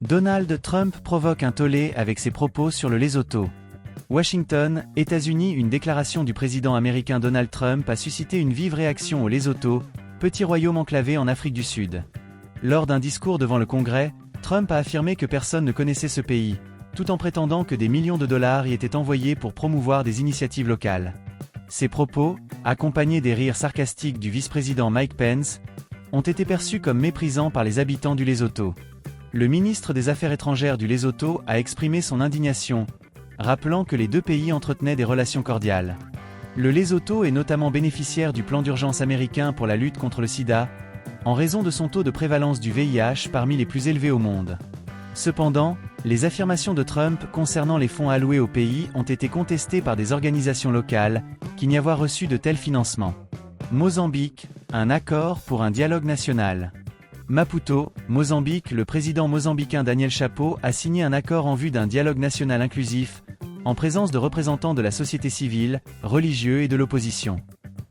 Donald Trump provoque un tollé avec ses propos sur le Lesotho. Washington, États-Unis. Une déclaration du président américain Donald Trump a suscité une vive réaction au Lesotho, petit royaume enclavé en Afrique du Sud. Lors d'un discours devant le Congrès, Trump a affirmé que personne ne connaissait ce pays, tout en prétendant que des millions de dollars y étaient envoyés pour promouvoir des initiatives locales. Ces propos, accompagnés des rires sarcastiques du vice-président Mike Pence, ont été perçus comme méprisants par les habitants du Lesotho. Le ministre des Affaires étrangères du Lesotho a exprimé son indignation, rappelant que les deux pays entretenaient des relations cordiales. Le Lesotho est notamment bénéficiaire du plan d'urgence américain pour la lutte contre le sida, en raison de son taux de prévalence du VIH parmi les plus élevés au monde. Cependant, les affirmations de Trump concernant les fonds alloués au pays ont été contestées par des organisations locales, qui n'y avaient reçu de tels financements. Mozambique, un accord pour un dialogue national. Maputo, Mozambique. Le président mozambicain Daniel Chapo a signé un accord en vue d'un dialogue national inclusif, en présence de représentants de la société civile, religieux et de l'opposition.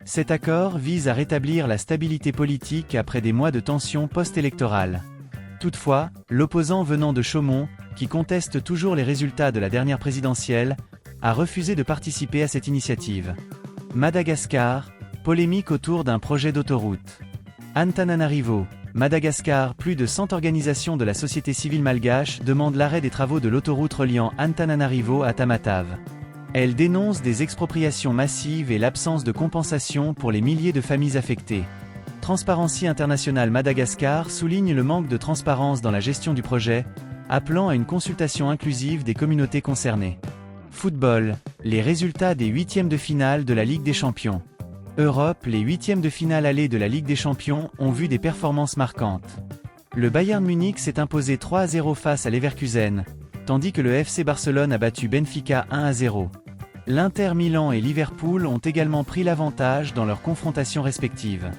Cet accord vise à rétablir la stabilité politique après des mois de tensions post-électorales. Toutefois, l'opposant venant de Chaumont, qui conteste toujours les résultats de la dernière présidentielle, a refusé de participer à cette initiative. Madagascar, polémique autour d'un projet d'autoroute. Antananarivo, Madagascar. Plus de 100 organisations de la société civile malgache demandent l'arrêt des travaux de l'autoroute reliant Antananarivo à Tamatave. Elles dénoncent des expropriations massives et l'absence de compensation pour les milliers de familles affectées. Transparency International Madagascar souligne le manque de transparence dans la gestion du projet, appelant à une consultation inclusive des communautés concernées. Football, les résultats des huitièmes de finale de la Ligue des Champions. Europe. Les huitièmes de finale aller de la Ligue des Champions ont vu des performances marquantes. Le Bayern Munich s'est imposé 3-0 face à Leverkusen, tandis que le FC Barcelone a battu Benfica 1-0. L'Inter Milan et Liverpool ont également pris l'avantage dans leurs confrontations respectives.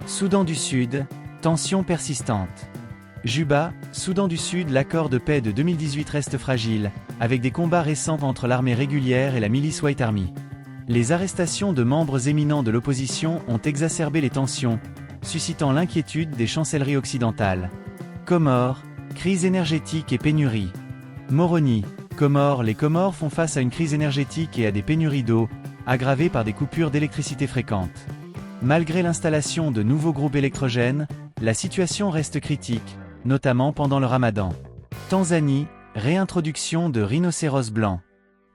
Soudan du Sud, tensions persistantes. Juba, Soudan du Sud. L'accord de paix de 2018 reste fragile, avec des combats récents entre l'armée régulière et la milice White Army. Les arrestations de membres éminents de l'opposition ont exacerbé les tensions, suscitant l'inquiétude des chancelleries occidentales. Comores, crise énergétique et pénurie. Moroni, Comores. Les Comores font face à une crise énergétique et à des pénuries d'eau, aggravées par des coupures d'électricité fréquentes. Malgré l'installation de nouveaux groupes électrogènes, la situation reste critique, notamment pendant le Ramadan. Tanzanie, réintroduction de rhinocéros blancs.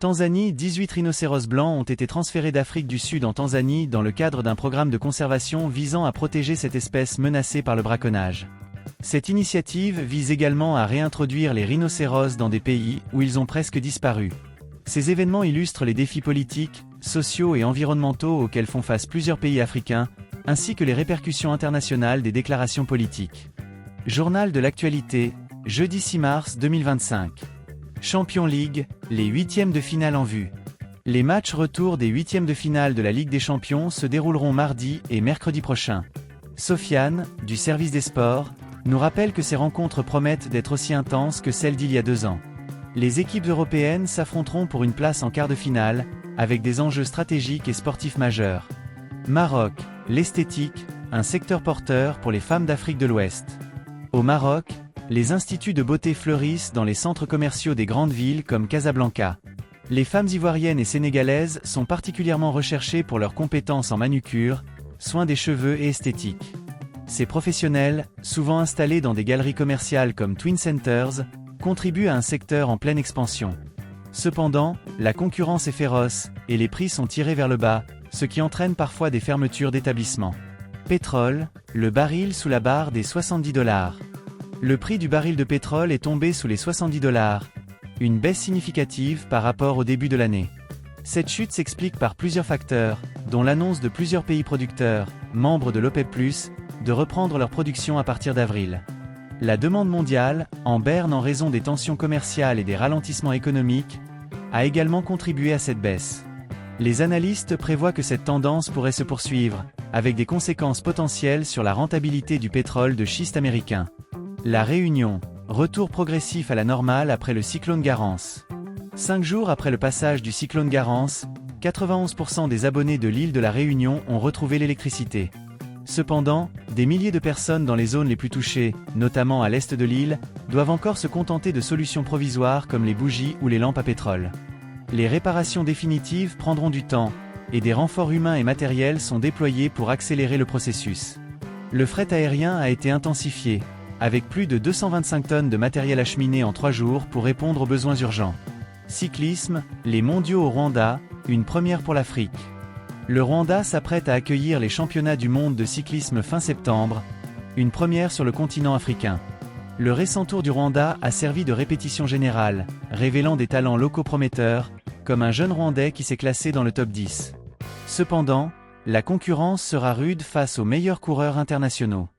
Tanzanie. 18 rhinocéros blancs ont été transférés d'Afrique du Sud en Tanzanie dans le cadre d'un programme de conservation visant à protéger cette espèce menacée par le braconnage. Cette initiative vise également à réintroduire les rhinocéros dans des pays où ils ont presque disparu. Ces événements illustrent les défis politiques, sociaux et environnementaux auxquels font face plusieurs pays africains, ainsi que les répercussions internationales des déclarations politiques. Journal de l'actualité, jeudi 6 mars 2025. Champions League, les huitièmes de finale en vue. Les matchs retour des huitièmes de finale de la Ligue des Champions se dérouleront mardi et mercredi prochain. Sofiane, du service des sports, nous rappelle que ces rencontres promettent d'être aussi intenses que celles d'il y a 2 ans. Les équipes européennes s'affronteront pour une place en quart de finale, avec des enjeux stratégiques et sportifs majeurs. Maroc, l'esthétique, un secteur porteur pour les femmes d'Afrique de l'Ouest. Au Maroc, les instituts de beauté fleurissent dans les centres commerciaux des grandes villes comme Casablanca. Les femmes ivoiriennes et sénégalaises sont particulièrement recherchées pour leurs compétences en manucure, soins des cheveux et esthétique. Ces professionnels, souvent installés dans des galeries commerciales comme Twin Centers, contribuent à un secteur en pleine expansion. Cependant, la concurrence est féroce, et les prix sont tirés vers le bas, ce qui entraîne parfois des fermetures d'établissements. Pétrole, le baril sous la barre des $70. Le prix du baril de pétrole est tombé sous les $70, une baisse significative par rapport au début de l'année. Cette chute s'explique par plusieurs facteurs, dont l'annonce de plusieurs pays producteurs, membres de l'OPEP+, de reprendre leur production à partir d'avril. La demande mondiale, en berne en raison des tensions commerciales et des ralentissements économiques, a également contribué à cette baisse. Les analystes prévoient que cette tendance pourrait se poursuivre, avec des conséquences potentielles sur la rentabilité du pétrole de schiste américain. La Réunion, retour progressif à la normale après le cyclone Garance. 5 jours après le passage du cyclone Garance, 91% des abonnés de l'île de la Réunion ont retrouvé l'électricité. Cependant, des milliers de personnes dans les zones les plus touchées, notamment à l'est de l'île, doivent encore se contenter de solutions provisoires comme les bougies ou les lampes à pétrole. Les réparations définitives prendront du temps, et des renforts humains et matériels sont déployés pour accélérer le processus. Le fret aérien a été intensifié, avec plus de 225 tonnes de matériel acheminé en 3 jours pour répondre aux besoins urgents. Cyclisme, les mondiaux au Rwanda, une première pour l'Afrique. Le Rwanda s'apprête à accueillir les championnats du monde de cyclisme fin septembre, une première sur le continent africain. Le récent Tour du Rwanda a servi de répétition générale, révélant des talents locaux prometteurs, comme un jeune Rwandais qui s'est classé dans le top 10. Cependant, la concurrence sera rude face aux meilleurs coureurs internationaux.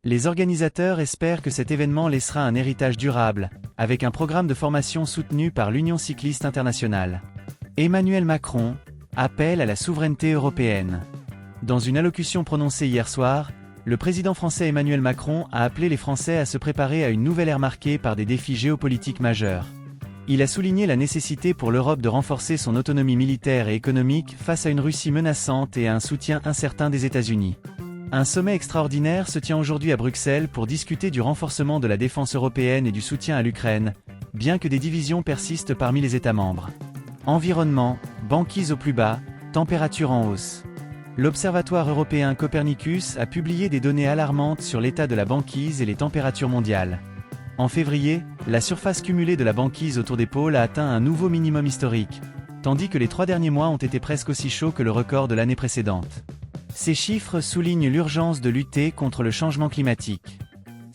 Les organisateurs espèrent que cet événement laissera un héritage durable, avec un programme de formation soutenu par l'Union cycliste internationale. Emmanuel Macron appelle à la souveraineté européenne. Dans une allocution prononcée hier soir, le président français Emmanuel Macron a appelé les Français à se préparer à une nouvelle ère marquée par des défis géopolitiques majeurs. Il a souligné la nécessité pour l'Europe de renforcer son autonomie militaire et économique face à une Russie menaçante et à un soutien incertain des États-Unis. Un sommet extraordinaire se tient aujourd'hui à Bruxelles pour discuter du renforcement de la défense européenne et du soutien à l'Ukraine, bien que des divisions persistent parmi les États membres. Environnement, banquise au plus bas, température en hausse. L'Observatoire européen Copernicus a publié des données alarmantes sur l'état de la banquise et les températures mondiales. En février, la surface cumulée de la banquise autour des pôles a atteint un nouveau minimum historique, tandis que les 3 derniers mois ont été presque aussi chauds que le record de l'année précédente. Ces chiffres soulignent l'urgence de lutter contre le changement climatique.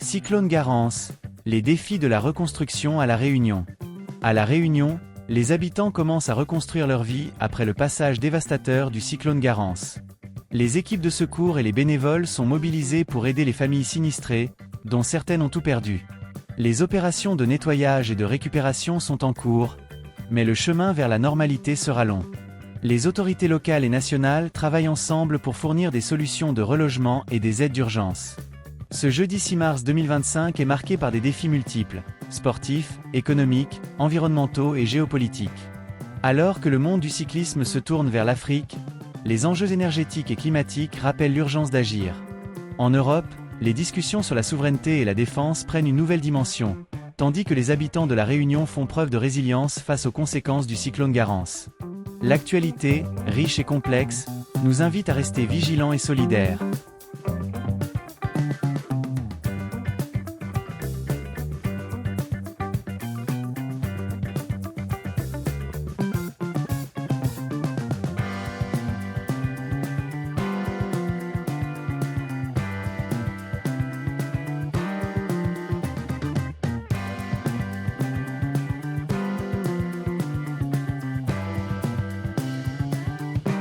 Cyclone Garance, les défis de la reconstruction à La Réunion. À La Réunion, les habitants commencent à reconstruire leur vie après le passage dévastateur du cyclone Garance. Les équipes de secours et les bénévoles sont mobilisés pour aider les familles sinistrées, dont certaines ont tout perdu. Les opérations de nettoyage et de récupération sont en cours, mais le chemin vers la normalité sera long. Les autorités locales et nationales travaillent ensemble pour fournir des solutions de relogement et des aides d'urgence. Ce jeudi 6 mars 2025 est marqué par des défis multiples, sportifs, économiques, environnementaux et géopolitiques. Alors que le monde du cyclisme se tourne vers l'Afrique, les enjeux énergétiques et climatiques rappellent l'urgence d'agir. En Europe, les discussions sur la souveraineté et la défense prennent une nouvelle dimension, tandis que les habitants de La Réunion font preuve de résilience face aux conséquences du cyclone Garance. L'actualité, riche et complexe, nous invite à rester vigilants et solidaires.